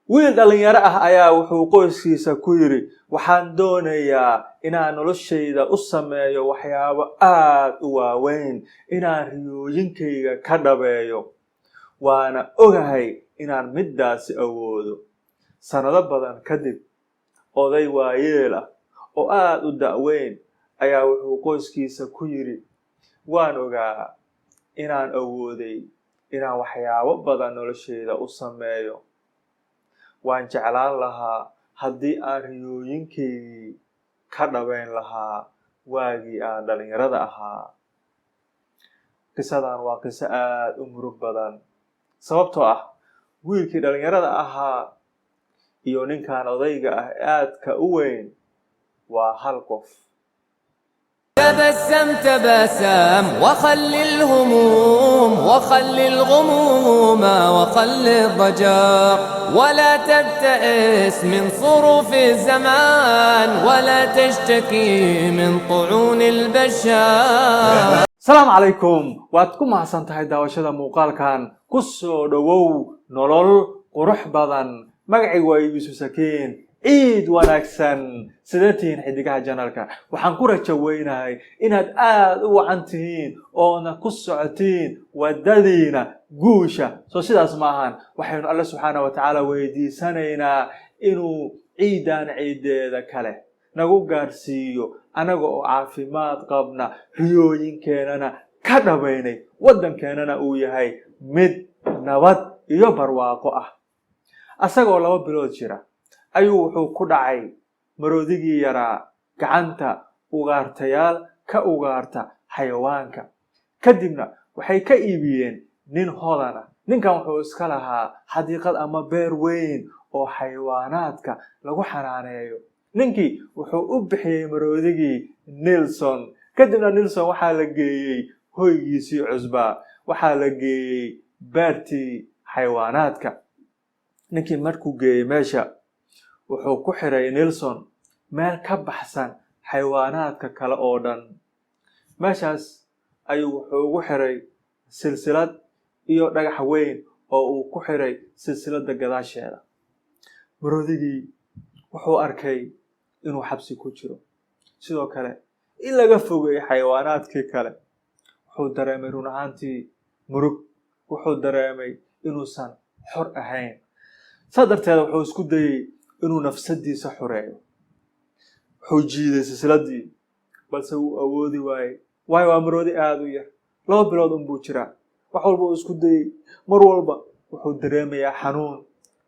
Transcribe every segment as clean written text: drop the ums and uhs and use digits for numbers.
wiil dhalinyaro ah ayaa wuxuu qoyskiisa ku yiri waxaan doonayaa inaan noloshayda u sameeyo waxyaabo aad u waaweyn inaan riyooyinkayga ka dhabeeyo waana ogahay inaan midaasi awoodo sanado badan kadib oday waayeel ah oo aad u da'weyn ayaa wuxuu qoyskiisa ku yiri waan ogaa inaan awooday inaan waxyaabo badan noloshayda u sameeyo waan jeclaan lahaa haddii aan riyooyinkaygii ka dhabayn lahaa waagii aan dhalinyarada ahaa qisadan waa qiso aad u murug badan sababtoo ah wiilkii dhalinyarada ahaa iyo ninkan odayga ah aadka u weyn waa hal qof تبسم تبسم وخل الهموم وخل الغموم وخل الضجر ولا تبتئس من صروف الزمان ولا تشتكي من طعون البشر. السلام عليكم واتكم حسن تهي داوشدا muuqaalkan ku soo dhawow nolol qurux badan magacaygu waa Yuusuf Sakiin ciid wanaagsan sidatiin xidigaha janalka waxaan ku rajaynahay inaad aad u wacan tihiin oo ku socotiin wadadiina guusha soo sidaas ma ahan waxaynu Allah subhanahu wa ta'ala weydiisanaynaa inuu ciidan ciideeda kale nagu gaarsiiyo anaga oo caafimaad qabna riyooyinkeenana ka dhabaynay wadankeenana uu yahay mid nabad iyo barwaaqo ah asagoo 2 bilood jira ayuu wuxuu ku dhacay maroodigii yaraa gacanta ugaartayaal ka ugaarta xayawaanka kadibna waxay ka iibiyeen nin hodana ninkan wuxuu iska lahaa xadiiqad ama beer weyn oo xayawaanaadka lagu xanaaneeyo ninkii wuxuu u bixiyay maroodigii Nelson kadibna Nelson waxaa la geeyay hoygiisii cusba waxaa la geeyay beertii xayawaanaadka ninkii markuu geeyay meesha wuxuu ku xiray Nelson meel ka baxsan xayawaanaadka kale oo dhan meeshaas ayuu wuxuu ugu xiray silsilad iyo dhagax weyn oo uu ku xiray silsilada gadaasheeda maroodigii wuxuu arkay inuu xabsi ku jiro sidoo kale in laga fogeeyo xayawaanaadkii kale wuxuu dareemay run ahaantii murug wuxuu dareemay inuusan xor ahayn sadarteeda wuxuu isku dayay inuu nafsadiisa xoreeyo wuxuu jiiday silsiladii balse uu awoodi waayay waa maroodi aad u yar 2 bilood buu jiraa wax walba uu isku dayay mar walba wuxuu dareemayaa xanuun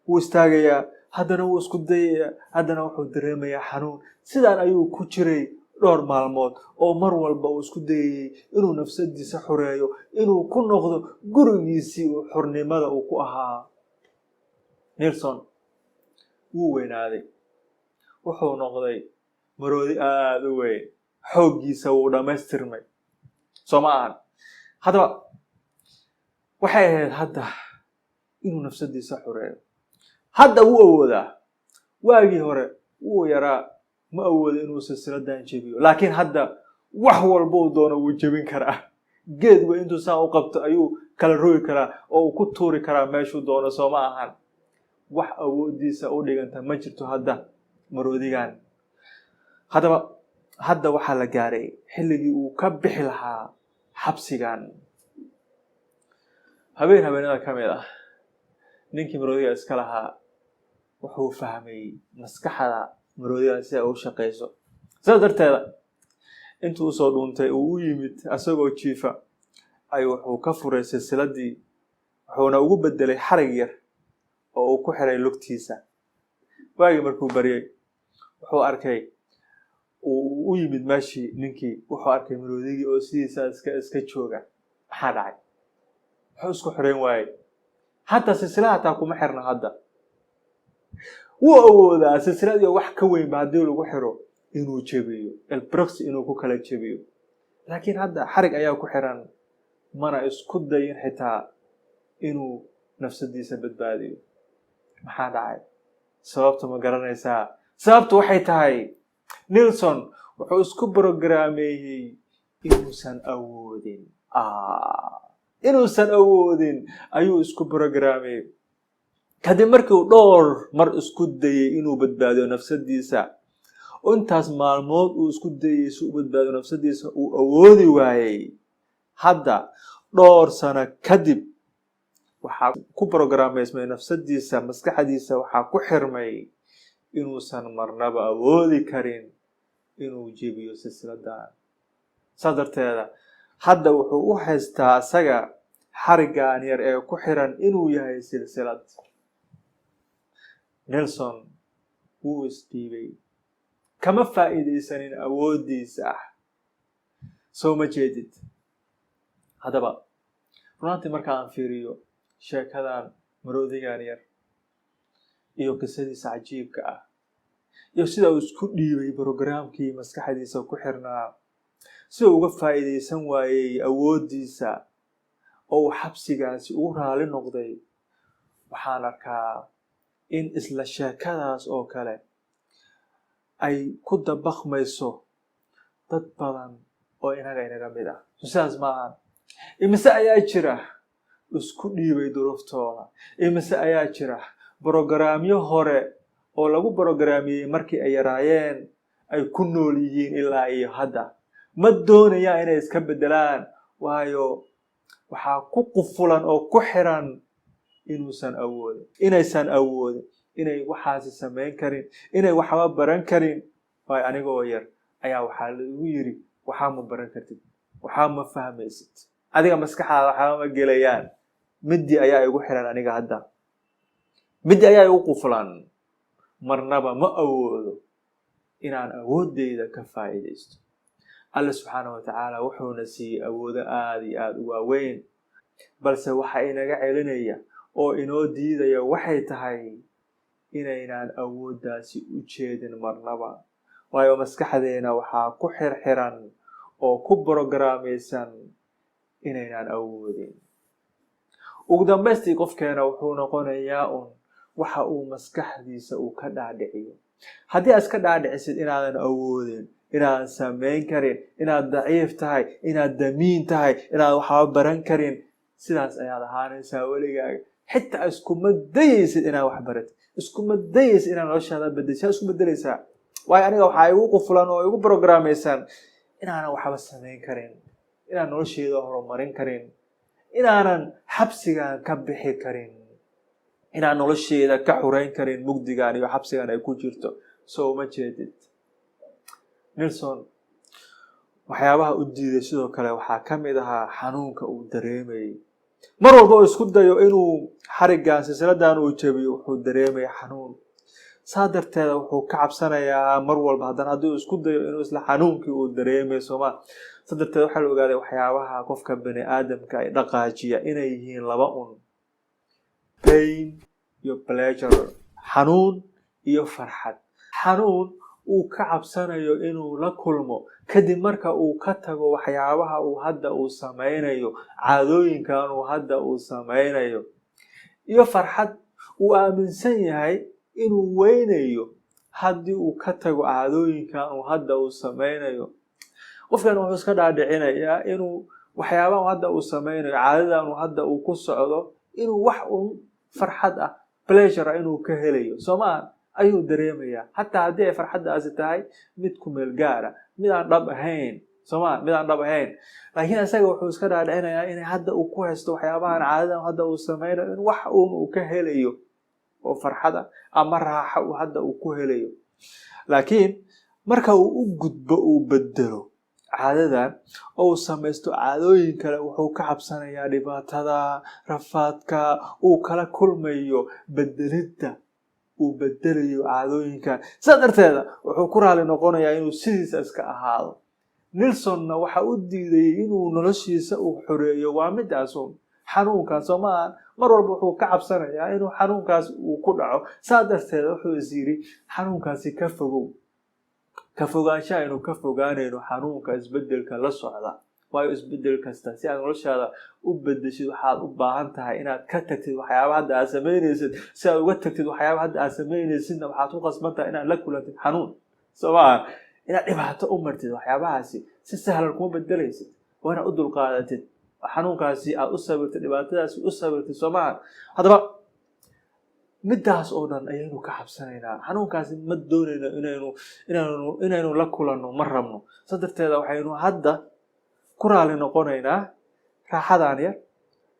uu istaagayaa haddana uu isku dayayaa haddana wuxuu dareemayaa xanuun sidaan ayuu ku jiray dhowr maalmood oo mar walba uu isku dayay inuu nafsadiisa xoreeyo inuu ku noqdo gurigiisii uu xornimada uu ku ahaa Nelson wuu weynaaday wuxuu noqday maroodi aad u weyn xooggiisa wuu dhameystirmay Soomaan hadaba waxay ahayd hadda inuu nafsadiisa xoreeyo hadda wuu awoodaa waagii hore wuu yaraa ma awoodo inuu silsiladan jabiyo laakiin hadda wax walba uu doono wuu jabin karaa geed weyn intuu saa u qabto ayuu kala roogi karaa oo uu ku tuuri karaa meeshuu doono Soomaan wax awoodiisa u dhiganta ma jirto hadda maroodigan hadda waxa la gaaray xilligii uu ka bixi lahaa xabsigan habeenada kamid ah ninkii maroodiga iska lahaa wuxuu fahmay maskaxda maroodiga sida uu shaqeyso sadarteeda intuu soo dhuuntay uu u yimid asagoo jiifa ay wuxuu ka furay silsiladii wuxuuna ugu bedelay xarig yar oo uu ku xiray lugtiisa waagi markuu bariyay wuxuu arkay uu u yimid meeshii ninkii wuxuu arkay maroodigii oo sidiisa iska jooga maxaa dhacay wuxuu isku xireen waayay hatta silsilada kuma xirna hadda wuu awoodaa silsilada wax ka weyn ba hadii lagu xiro inuu jabiyo proxy inuu ku kala jabiyo laakiin hadda xarig ayaa ku xiran mana isku dayin xitaa inuu nafsadiisa badbaadiyo maxaa dhacay sababta ma garanaysaa sababtu waxay tahay Nelson wuxuu isku programmeeyay inuusan awoodin ayuu isku programmeeyay kadib markii uu dhowr mar isku dayay inuu badbaadiyo nafsadiisa oo intaas maalmood uu isku dayay si uu badbaadiyo nafsadiisa uu awoodi waayay hadda dhowr sano kadib waxaa ku programmeysmay nafsadiisa maskaxdiisa waxaa ku xirmay inuusan marnaba awoodi karin inuu jebiyo silsiladan sadarteeda hadda wuxuu u haystaa asaga xarigan yar ee ku xiran inuu yahay silsilad Nelson wuu isdhiibay kama faa'iideysanin awoodiisa soo ma jeedid haddaba runtii markaan fiiriyo sheekadan maroodigan yar iyo qisadiisa cajiibka iyo sida uu isku dhiibay programkii maskaxdiisa ku xirnaa si uu uga faa'iideysan waayay awoodiisa oo uu xabsigaasi ugu raali noqday waxaan arkaa in isla sheekadaas oo kale ay ku dabaqmayso dad badan oo inaga mid sidaas maahan imise ayaa jira isku dhiibay duruuftooda imise ayaa jira programyo hore oo lagu programiyay markii ay yaraayeen ay ku nool yihiin ilaa iyo hadda ma doonayaan inay iska bedelaan waayo waxaa ku qufulan oo ku xiran inaysan awoodin inay waxaasi samayn karin inay waxba baran karin waayo anigoo yar ayaa waxaa lagu yiri waxaa ma baran kartid waxaa ma fahmaysid adiga maskaxdaada waxba ma gelayaan midii ayaa igu xiran aniga hadda midii ayaa igu qufulan marnaba ma awoodo inaan awoodeyda ka faa'iideysto Allah subhanahu wa ta'ala wuxuuna siiyay awoodo aad iyo aad u waaweyn balse waxa inaga celinaya oo inoo diidaya waxay tahay inaynaan awooddaasi u jeedin marnaba waayo maskaxdeena waxaa ku xirxiran oo ku programmeysan inaynaan awoodin ugu dambeystii qofkeena wuxuu noqonayaa waxa uu maskaxdiisa uu ka dhaadhiciyo haddii aad iska dhaadhicisid inaadan awoodin inaadan samayn karin inaad daciif tahay inaad damiin tahay inaad waxba baran karin sidaas ayaad ahaanaysaa weligaaga xitaa iskuma dayaysid inaad wax baratid iskuma dayaysid inaad noloshaada bedeshaa isku bedelaysaa waayo aniga waxaa igu qufulan oo igu programmeysan inaanan waxba samayn karin inaan nolosheeda horumarin karin inaanan xabsigan ka bixi karin inaan nolosheeda ka xureyn karin mugdigan iyo xabsigan ay ku jirto soo ma jeedid Nelson waxyaabaha u diiday sidoo kale waxaa ka mid ahaa xanuunka uu dareemayay mar walba oo isku dayo inuu xarigan silsiladan uu jabiyo wuxuu dareemay xanuun saadarteeda wuxuu ka cabsanayaa mar walba haddana haddii uu isku dayo inuu isla xanuunkii uu dareemay Soomaa saadarteeda waxaa la ogaaday waxyaabaha qofka bani aadamka ay dhaqaajiya inay yihiin laba pain iyo pleasure xanuun iyo farxad xanuun uu ka cabsanayo inuu la kulmo kadib marka uu ka tago waxyaabaha uu hadda uu samaynayo caadooyinkan uu hadda uu samaynayo iyo farxad uu aaminsan yahay inuu weynayo haddii uu ka tago caadooyinkan uu hadda uu samaynayo qofkan wuxuu iska dhaadhicinayaa inuu waxyaabaha hadda uu samaynayo caadadan uu hadda uu ku socdo inuu wax farxad pleasure inuu ka helayo Soomaa ayuu dareemayaa hatta haddii ay farxadaasi tahay mid ku meel gaara mid aan dhab ahayn Soomaa mid aan dhab ahayn laakiin asaga wuxuu iska dhaadhicinayaa in hadda uu ku haysto waxyaabahan caadadan hadda uu samaynayo in wax uu ka helayo oo farxada ama raaxo uu hadda uu ku helayo laakiin marka uu u gudbo uu bedelo caadadan oo samaysto caadooyin kale wuxuu ka cabsanayaa dhibaatada rafaadka uu kala kulmayo bedelidda uu bedelayo caadooyinka sadarteeda wuxuu ku raali noqonayaa inuu sidiisa iska ahaado Nelsonna waxa uu diiday inuu noloshiisa uu xoreeyo waa midaas xanuunkan Soomaa mar walba wuxuu ka cabsanayaa inuu xanuunkaas uu ku dhaco sadarteeda wuxuu isiri xanuunkaasi ka fogaanshaha inuu ka fogaanayno xanuunka isbedelka la socda waayo isbedel kasta si aad noloshaada u bedeshid waxaad u baahan tahay inaad ka tagtid waxyaabaha hadda aad samaynaysid si aad uga tagtid waxyaabaha hadda aad samaynaysidna waxaad ku qasban tahay inaad la kulantid xanuun Soomaa inaad dhibaato u martid waxyaabahaasi si sahlan kuma bedelaysid waa inaad u dulqaadatid xanuunkaasi aad u sabirtid dhibaatadaasi u sabirtid Soomaa haddaba midaas oo dhan ayaynu ka xabsanaynaa xanuunkaasi ma doonayno inaynu la kulanno ma rabno sadarteeda waxaynu hadda ku raali noqonaynaa raaxadaan yar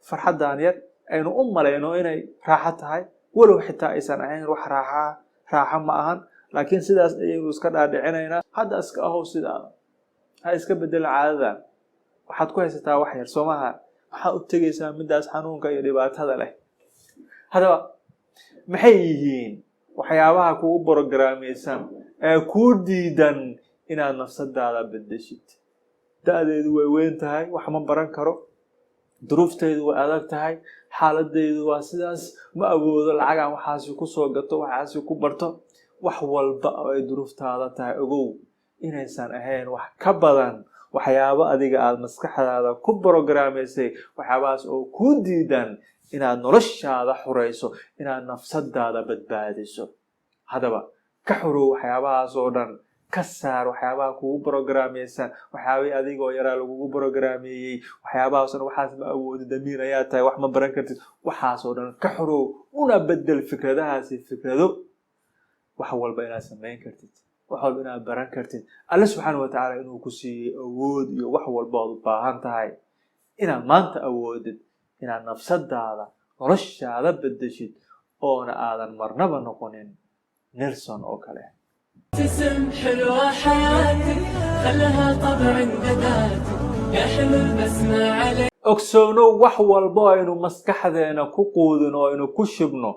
farxadaan yar aynu u malayno inay raaxo tahay walow xitaa aysan ahayn wax raaxo ma ahan laakiin sidaas ayaynu iska dhaadhicinaynaa hadda iska ahow sidaada ha iska bedela caadadan waxaad ku haysataa wax yar soomaha waxaa u tegaysaa midaas xanuunka iyo dhibaatada leh haddaba maxay yihiin waxyaabaha kugu programaysan ee kuu diidan inaad nafsadaada bedeshid da'deedu way weyn tahay wax ma baran karo duruufteedu way adag tahay xaaladdeedu waa sidaas ma awoodo lacag aan waxaasi ku soo gato waxaasi ku barto wax walba oo ay duruuftaada tahay ogow inaysan ahayn wax ka badan waxyaabo adiga aad maskaxdaada ku programaysay waxyaabahaas oo kuu diidan inaad noloshaada xurayso inaad nafsadaada badbaadiso haddaba ka xurow waxyaabahaas oo dhan ka saar waxyaabaha kugu programaysan waxyaabay adigoo yaraa lagugu programeeyey waxyaabahaas oo waxaas ma awoodi damiir ayaa tahay wax ma baran kartid waxaas oo dhan ka xurow una bedel fikradahaasi fikrado wax walba inaad samayn kartid wax walba inaad baran kartid alle subxaanahu wa tacaala inuu ku siiyey awood iyo wax walba ood u baahan tahay inaad maanta awoodid inaad nafsadaada noloshaada bedeshid oona aadan marnaba noqonin Nelson oo kale تسم حلوة حياتك خلها طبع ذاتك يا حلو البسمة عليك ogsoonow wax walba aynu maskaxdeena ku quudino aynu ku shibno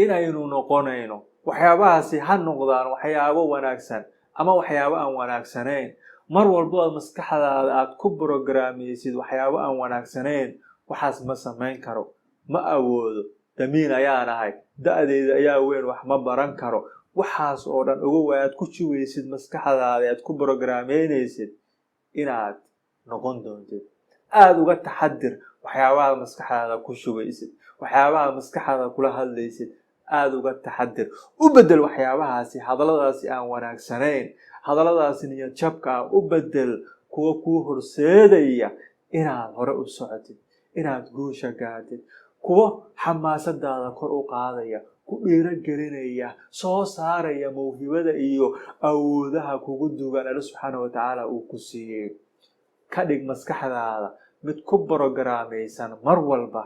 inaynu noqonayno waxyaabahaasi ha noqdaan waxyaabo wanaagsan ama waxyaabo aan wanaagsanayn mar walba aad maskaxdaada aad ku programaysid waxyaabo aan wanaagsanayn waxaas ma samayn karo ma awoodo damiin ayaan ahay da'deeda ayaa weyn wax ma baran karo waxaas oo dhan ogow aad ku jugaysid maskaxdaada aad ku programeynaysid inaad noqon doontid aad uga taxadir waxyaabaha maskaxdaada ku shugaysid waxyaabaha maskaxdaada kula hadlaysid aad uga taxadir u bedel waxyaabahaasi hadalladaasi aan wanaagsanayn hadalladaasi niyad jabka ah u bedel kuwa kuu horseedaya inaad hore u socotid inaad guusha gaadid kuwa xamaasadaada kor u qaadaya ku dhiirigelinaya soo saaraya mawhibada iyo awoodaha kugu dugan alle subxaanahu wa tacaala uu ku siiyey ka dhig maskaxdaada mid ku programaysan mar walba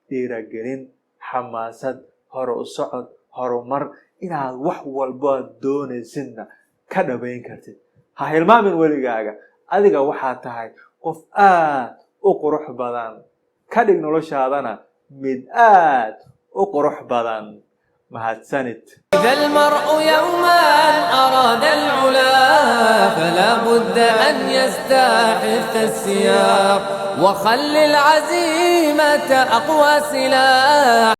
dhiirigelin xamaasad hore u socod horumar inaad wax walba doonaysidna ka dhabayn kartid ha hilmaamin weligaaga adiga waxaa tahay qof aad u qurux badan ka dhig noloshaadana mid aad u qurux badan mahadsanid إذا المرء يوما أراد العلا فلا بد أن يستحث السياق وخل العزيمة أقوى سلاح